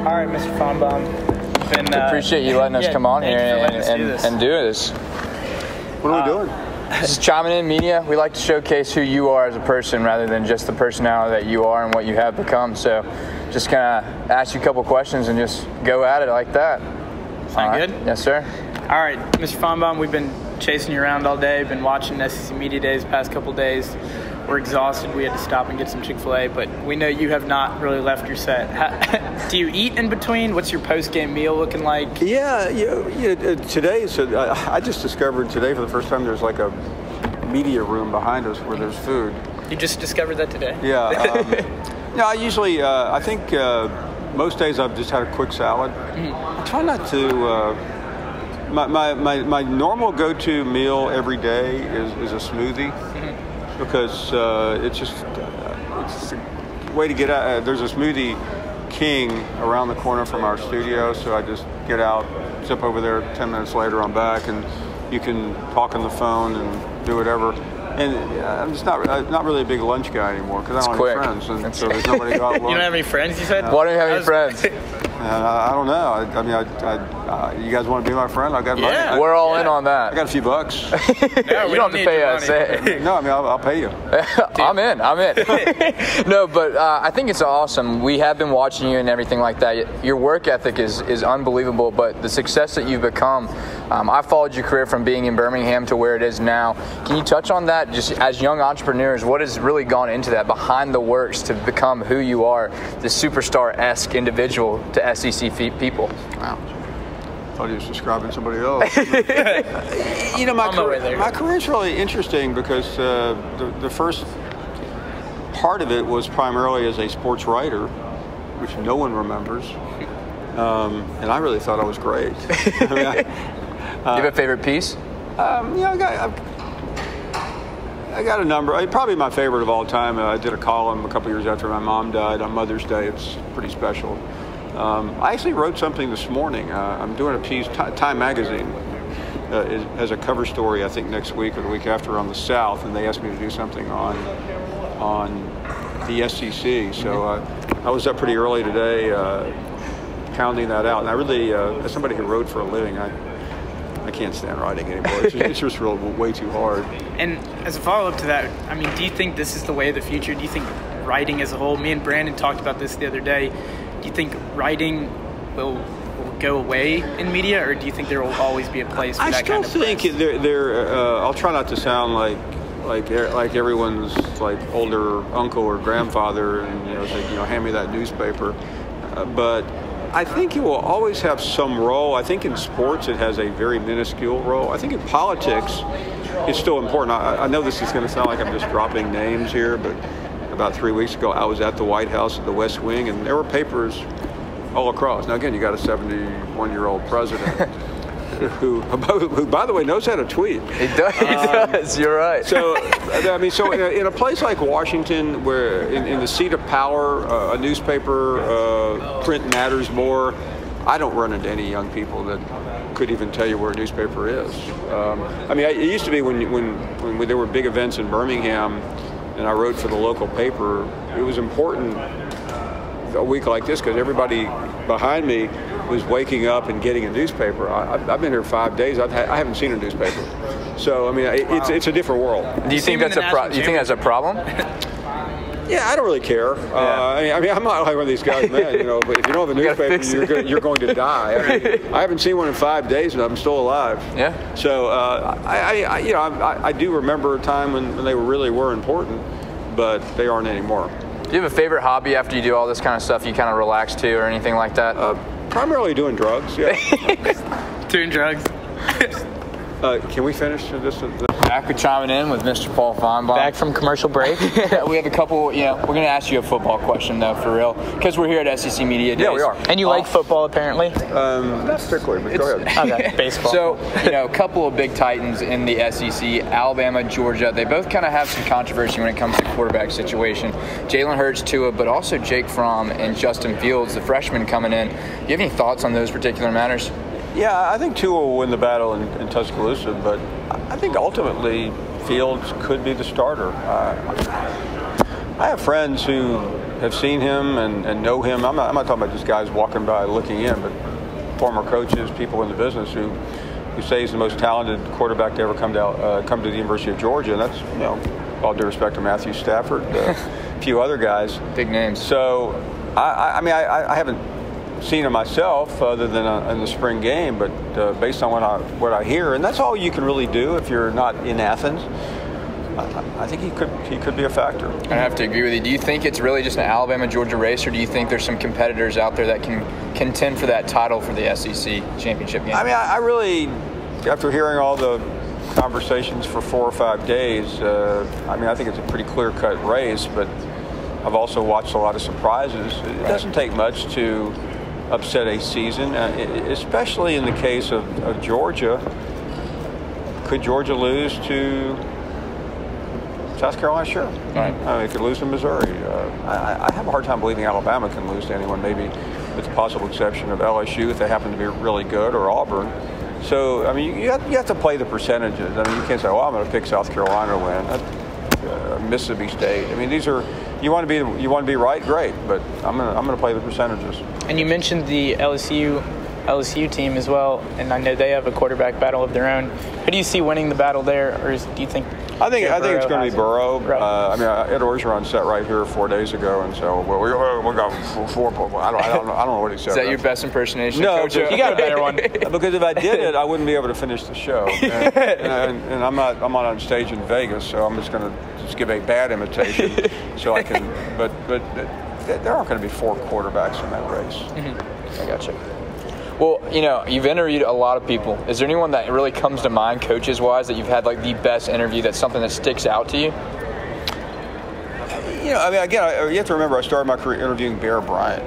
All right, Mr. Finebaum. Appreciate you letting us come on here and do this. What are we doing? This is Chimin In Media. We like to showcase who you are as a person rather than just the personality that you are and what you have become. So just kind of ask you a couple questions and just go at it like that. Sound good? Yes, sir. All right, Mr. Finebaum, we've been chasing you around all day, been watching SEC Media Days the past couple days. We're exhausted. We had to stop and get some Chick-fil-A, but we know you have not really left your set. Do you eat in between? What's your post-game meal looking like? Yeah, today, I just discovered today for the first time there's like a media room behind us where there's food. You just discovered that today? Yeah. I usually, I think most days I've just had a quick salad. I try not to, my normal go-to meal every day is a smoothie. Because it's just a way to get out. There's a Smoothie King around the corner from our studio, so I just get out, zip over there. 10 minutes later, I'm back, and you can talk on the phone and do whatever. And I'm just not really a big lunch guy anymore because I don't have any friends, and so there's nobody to go out lunch. You don't have any friends, you said? Why don't you have any friends? I don't know. I mean, you guys want to be my friend? I got money. We're all in on that. I got a few bucks. No, you don't have to pay us. No, I mean, I'll pay you. I'm in. No, but I think it's awesome. We have been watching you and everything like that. Your work ethic is unbelievable, but the success that you've become, I followed your career from being in Birmingham to where it is now. Can you touch on that, just as young entrepreneurs, what has really gone into that, behind the works to become who you are, this superstar-esque individual to SEC people? Wow. I thought he was describing somebody else. My career's really interesting because the first part of it was primarily as a sports writer, which no one remembers. And I really thought I was great. Do you have a favorite piece? I got a number. Probably my favorite of all time. I did a column a couple years after my mom died on Mother's Day. It's pretty special. I actually wrote something this morning. I'm doing a piece. Time Magazine has a cover story, I think, next week or the week after on the South, and they asked me to do something on the SEC. So I was up pretty early today pounding that out. And I really, as somebody who wrote for a living, I can't stand writing anymore. It's just way too hard. And as a follow-up to that, I mean, do you think this is the way of the future? Do you think writing as a whole, me and Brandon talked about this the other day, do you think writing will go away in media, or do you think there will always be a place for that kind of press? I still think I'll try not to sound like everyone's like older uncle or grandfather and hand me that newspaper, but I think it will always have some role. I think in sports it has a very minuscule role. I think in politics it's still important. I know this is going to sound like I'm just dropping names here, but about 3 weeks ago I was at the White House at the West Wing, and there were papers all across. Now again, you got a 71-year-old president who, by the way, knows how to tweet. He does. You're right. So, I mean, in a place like Washington, where in the seat of power, a newspaper print matters more. I don't run into any young people that could even tell you where a newspaper is. I mean, it used to be when there were big events in Birmingham, and I wrote for the local paper. It was important a week like this because everybody behind me was waking up and getting a newspaper. I've been here 5 days. I haven't seen a newspaper. So I mean, it's a different world. Do you think that's a problem? Yeah, I don't really care. I mean, I'm not like one of these guys, man. But if you don't have a newspaper, you're going to die. I mean, I haven't seen one in 5 days, and I'm still alive. Yeah. So I do remember a time when they really were important, but they aren't anymore. Do you have a favorite hobby after you do all this kind of stuff? You kind of relax to, or anything like that? Primarily doing drugs. Yeah. Doing drugs. Can we finish this? Back with Chimin In with Mr. Paul Finebaum. Back from commercial break. We have a couple, we're going to ask you a football question, though, for real, because we're here at SEC Media Days. Yeah, we are. And you like football, apparently? Not particularly, but go ahead. Okay, baseball. So, a couple of big titans in the SEC, Alabama, Georgia, they both kind of have some controversy when it comes to quarterback situation. Jalen Hurts, Tua, but also Jake Fromm and Justin Fields, the freshman coming in. Do you have any thoughts on those particular matters? Yeah, I think Tua will win the battle in Tuscaloosa, but I think ultimately Fields could be the starter. I have friends who have seen him and know him. I'm not talking about just guys walking by looking in, but former coaches, people in the business who say he's the most talented quarterback to ever come to the University of Georgia. And that's, you know, all due respect to Matthew Stafford, a few other guys. Big names. So, I mean, I haven't seen him myself other than in the spring game, but based on what I hear, and that's all you can really do if you're not in Athens. I think he could be a factor. I have to agree with you. Do you think it's really just an Alabama-Georgia race, or do you think there's some competitors out there that can contend for that title for the SEC championship game? I mean, I really, after hearing all the conversations for 4 or 5 days, I mean, I think it's a pretty clear-cut race, but I've also watched a lot of surprises. It doesn't take much to upset a season, especially in the case of Georgia. Could Georgia lose to South Carolina? Sure. Right. They could lose to Missouri. I have a hard time believing Alabama can lose to anyone, maybe with the possible exception of LSU if they happen to be really good, or Auburn. So, I mean, you have to play the percentages. I mean, you can't say, well, I'm going to pick South Carolina to win. Mississippi State. I mean, these are, you want to be right, great, but I'm going to play the percentages. And you mentioned the LSU team as well, and I know they have a quarterback battle of their own. Who do you see winning the battle there, or do you think? I think it's going to be Burrow. Right. I mean, Ed Orgeron sat right here 4 days ago and said, "Well, we got 4." I don't know what he said. Is that your best impersonation? No, Coach? You got a better one. Because if I did it, I wouldn't be able to finish the show. And I'm not on stage in Vegas, so I'm just going to give a bad imitation, so I can. But there aren't going to be 4 quarterbacks in that race. Mm-hmm. I gotcha. Well, you know, you've interviewed a lot of people. Is there anyone that really comes to mind, coaches-wise, that you've had like the best interview? That's something that sticks out to you? You know, I mean, again, you have to remember I started my career interviewing Bear Bryant.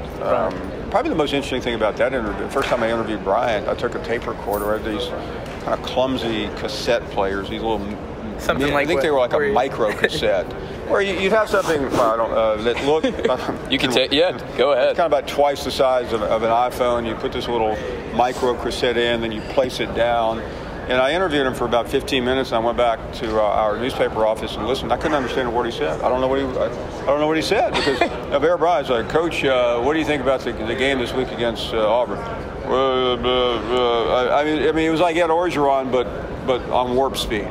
Probably the most interesting thing about that interview, the first time I interviewed Bryant, I took a tape recorder. I had these kind of clumsy cassette players, these little, I think they were like a micro cassette. Where you'd have something that looked. You can take, yeah, go ahead. It's kind of about twice the size of an iPhone. You put this little micro cassette in, then you place it down. And I interviewed him for about 15 minutes, and I went back to our newspaper office and listened. I couldn't understand a word he said. I don't know what he said, because Bear Bryant's like, "Coach, what do you think about the game this week against Auburn?" I mean, it was like Ed Orgeron, but on warp speed.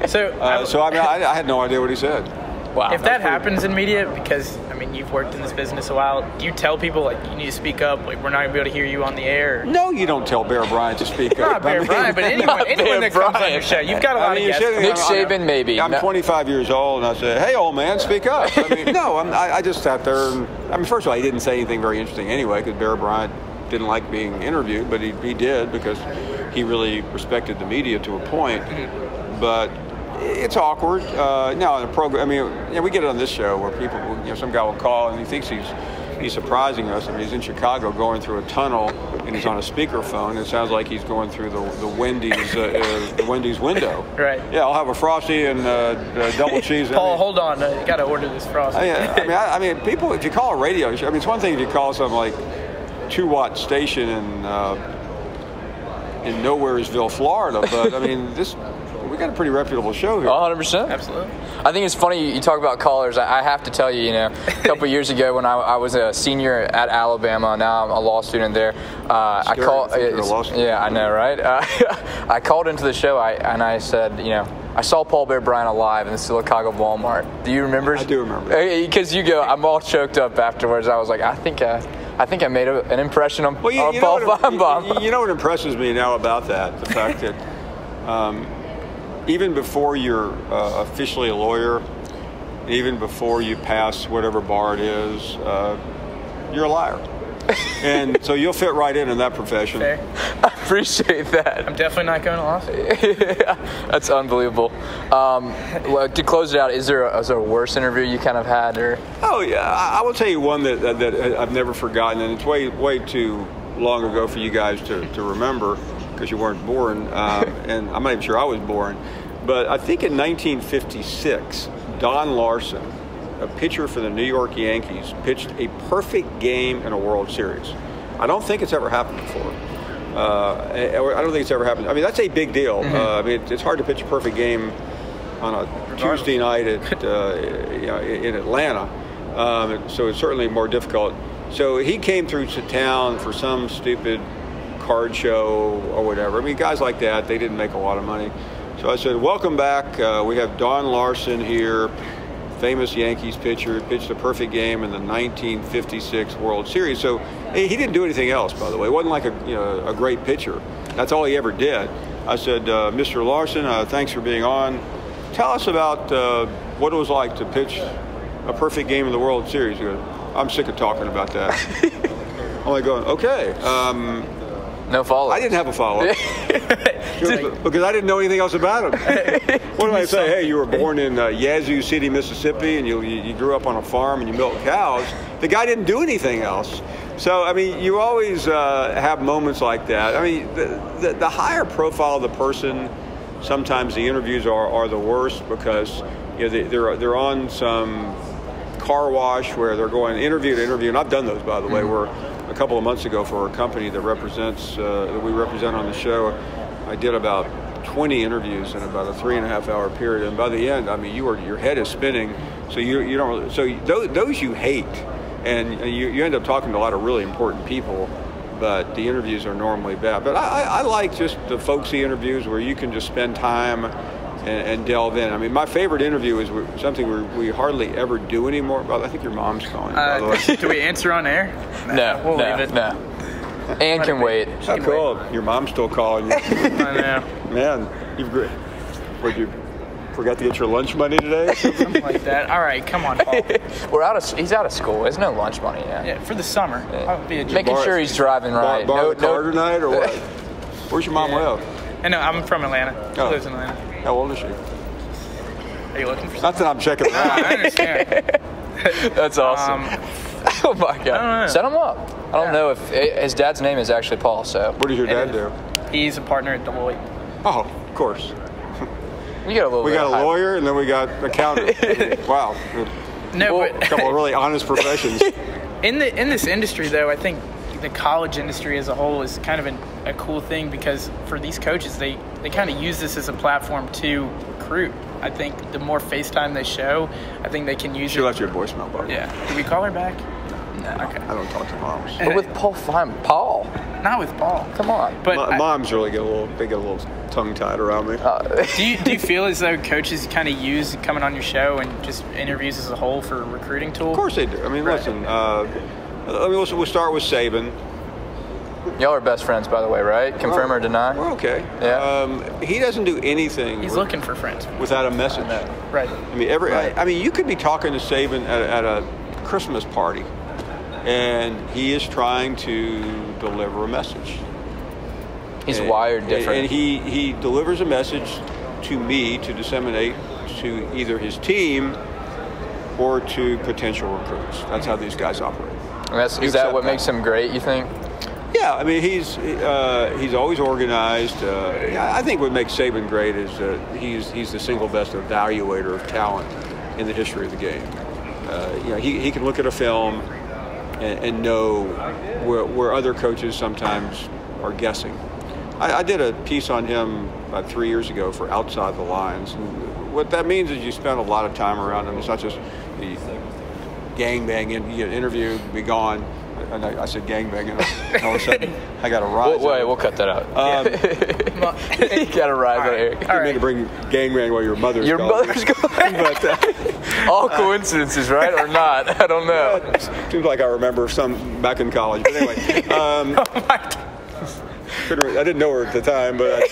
So I mean, I had no idea what he said. Wow. If that happens in media, because I mean you've worked in this business a while, do you tell people like you need to speak up? Like we're not gonna be able to hear you on the air? No, you don't tell Bear Bryant to speak up. Not Bear Bryant, but anyone that comes on your show, you've got a lot of guests. Nick Saban, maybe. I'm 25 years old, and I said, "Hey, old man, speak up." I mean, no, I just sat there, and I mean, first of all, he didn't say anything very interesting anyway, because Bear Bryant didn't like being interviewed, but he did because he really respected the media to a point. But it's awkward. Now in a program, I mean, we get it on this show where people, some guy will call and he thinks he's surprising us. I mean, he's in Chicago going through a tunnel and he's on a speakerphone. It sounds like he's going through the Wendy's window. Right. Yeah, I'll have a Frosty and double cheese. Paul, hold on. You got to order this Frosty. I mean, people. If you call a radio show, I mean, it's one thing if you call something like 2-watt station in Nowheresville, Florida, but I mean we got a pretty reputable show here. 100%. Absolutely. I think it's funny you talk about callers. I have to tell you, a couple years ago when I was a senior at Alabama, now I'm a law student there. I called. Yeah, I know, right? I called into the show and I said, I saw Paul Bear Bryant alive in the Silicaga Walmart. Do you remember? I do remember. Because I'm all choked up afterwards. I was like, I think I made an impression on Paul Finebaum. You know what impresses me now about that? The fact that even before you're officially a lawyer, even before you pass whatever bar it is, you're a liar. And so you'll fit right in that profession. Fair. I appreciate that. I'm definitely not going to law school. Yeah, that's unbelievable. To close it out, is there a worse interview you kind of had? Or? Oh, yeah. I will tell you one that I've never forgotten, and it's way too long ago for you guys to remember because you weren't born, and I'm not even sure I was born. But I think in 1956, Don Larson, a pitcher for the New York Yankees, pitched a perfect game in a World Series. I don't think it's ever happened before. I don't think it's ever happened. I mean, that's a big deal. I mean, it's hard to pitch a perfect game on a Tuesday night in Atlanta. So it's certainly more difficult. So he came through to town for some stupid card show or whatever. I mean, guys like that, they didn't make a lot of money. So I said, welcome back. We have Don Larson here, famous Yankees pitcher, pitched a perfect game in the 1956 World Series. So he didn't do anything else, by the way. It wasn't like a great pitcher. That's all he ever did. I said, Mr. Larson, thanks for being on. Tell us about what it was like to pitch a perfect game in the World Series. He goes, I'm sick of talking about that. I'm like going, okay. No follow-up. I didn't have a follow-up. Because I didn't know anything else about him. What do I say? Hey, you were born in Yazoo City, Mississippi, and you grew up on a farm and you milked cows. The guy didn't do anything else. So, I mean, you always have moments like that. I mean, the higher profile of the person, sometimes the interviews are the worst because they're on some car wash where they're going interview to interview. And I've done those, by the way, where a couple of months ago for a company that that we represent on the show, I did about 20 interviews in about a 3.5-hour period, and by the end, I mean, your head is spinning, so you don't. So those you hate, and you end up talking to a lot of really important people, but the interviews are normally bad. But I like just the folksy interviews where you can just spend time and delve in. I mean, my favorite interview is something we hardly ever do anymore. Well, I think your mom's calling, by the way. Do we answer on air? We'll leave it. No. Ann can wait. How cool. Your mom's still calling you. I know. Man, would you forgot to get your lunch money today? Something like that. All right, come on, Paul. He's out of school. There's no lunch money yet. Yeah, for the summer. Yeah. Making sure he's driving right. Borrow the car tonight or what? Where's your mom live? I know. I'm from Atlanta. She lives in Atlanta. How old is she? Are you looking for something? Not that I'm checking it out. I understand. That's awesome. Oh my God. Set him up. I don't know if his dad's name is actually Paul. So what does your dad do? He's a partner at Deloitte. Oh, of course. We got a lawyer and then we got an accountant. Wow. A couple of really honest professions. In this industry, though, I think the college industry as a whole is kind of a cool thing because for these coaches, they kind of use this as a platform to recruit. I think the more FaceTime they show, I think they can use She left you a voicemail, buddy. Yeah. Did we call her back? No. Okay. I don't talk to moms. But with Paul Finebaum. Paul? Not with Paul. Come on. But moms really get a little tongue-tied around me. Do you feel as though coaches kind of use coming on your show and just interviews as a whole for a recruiting tool? Of course they do. I mean, listen, we'll start with Saban. Y'all are best friends, by the way, right? Confirm or deny? We're okay. Yeah. He doesn't do anything. He's looking for friends without a message. Right. I mean, you could be talking to Saban at a Christmas party, and he is trying to deliver a message. He's wired different. And he delivers a message to me to disseminate to either his team or to potential recruits. That's how these guys operate. Is that what makes him great, you think? Yeah, I mean, he's always organized. I think what makes Saban great is he's the single best evaluator of talent in the history of the game. He can look at a film and know where other coaches sometimes are guessing. I did a piece on him about 3 years ago for Outside the Lines. And what that means is you spend a lot of time around him. It's not just the gangbang interview, be gone. And I said gangbang, and all of a sudden I got a rise. Wait, we'll cut that out. You got a rise out here. I mean to bring gangbang while your mother's gone. But, all coincidences, right, or not? I don't know. Seems like I remember some back in college. But anyway, oh my God. I didn't know her at the time, but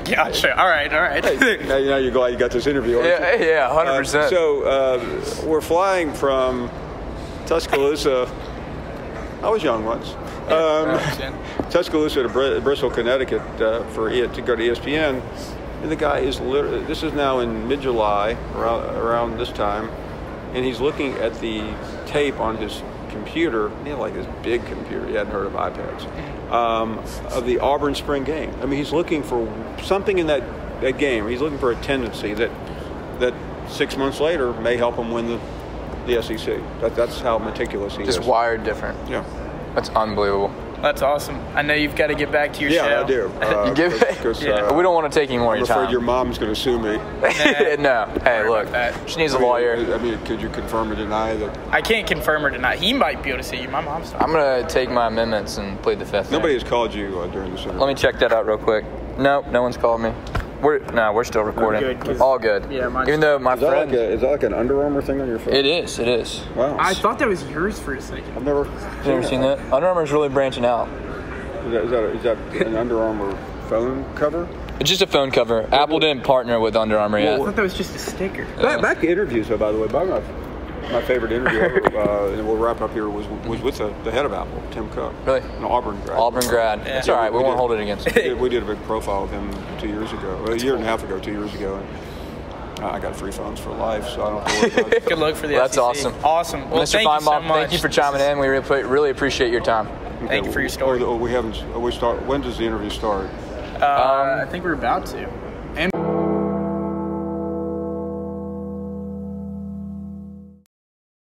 gotcha. All right. Hey, now you're glad you got this interview. Yeah, 100%. So we're flying from Tuscaloosa. I was young once. Tuscaloosa to Bristol, Connecticut, to go to ESPN, and the guy is literally. This is now in mid-July, around this time, and he's looking at the tape on his computer. He had like this big computer. He hadn't heard of iPads. Of the Auburn spring game. I mean, he's looking for something in that game. He's looking for a tendency that 6 months later may help him win the SEC. That's how meticulous he is. Just wired different. Yeah. That's unbelievable. That's awesome. I know you've got to get back to your show. Yeah, I do. You give it? We don't want to take any more of your time. I'm afraid your mom's going to sue me. No. Hey, look, she needs a lawyer. I mean, could you confirm or deny that? I can't confirm or deny. He might be able to sue you. My mom's not. I'm going to take my amendments and plead the fifth. Nobody has called you during this interview. Let me check that out real quick. Nope, no one's called me. We're still recording. Good, all good. Yeah, even though my friend. Is that like an Under Armour thing on your phone? It is. Wow. I thought that was yours for a second. I've never seen that. Under Armour's really branching out. Is that an Under Armour phone cover? It's just a phone cover. Apple didn't partner with Under Armour yet. I thought that was just a sticker. Back to interviews, though, by the way. My favorite interview ever, and we'll wrap up here, was with the head of Apple, Tim Cook. Really? An Auburn grad. Auburn grad. Yeah. It's all right. We won't hold it against him. We did a big profile of him 2 years ago. A year and a half ago, 2 years ago. And I got free phones for life, so I don't have to worry about it. Good luck for the That's SEC. awesome. Awesome. Well, Mr. Finebaum, thank you for chiming in. We really appreciate your time. Thank you for your story. When does the interview start? I think we're about to.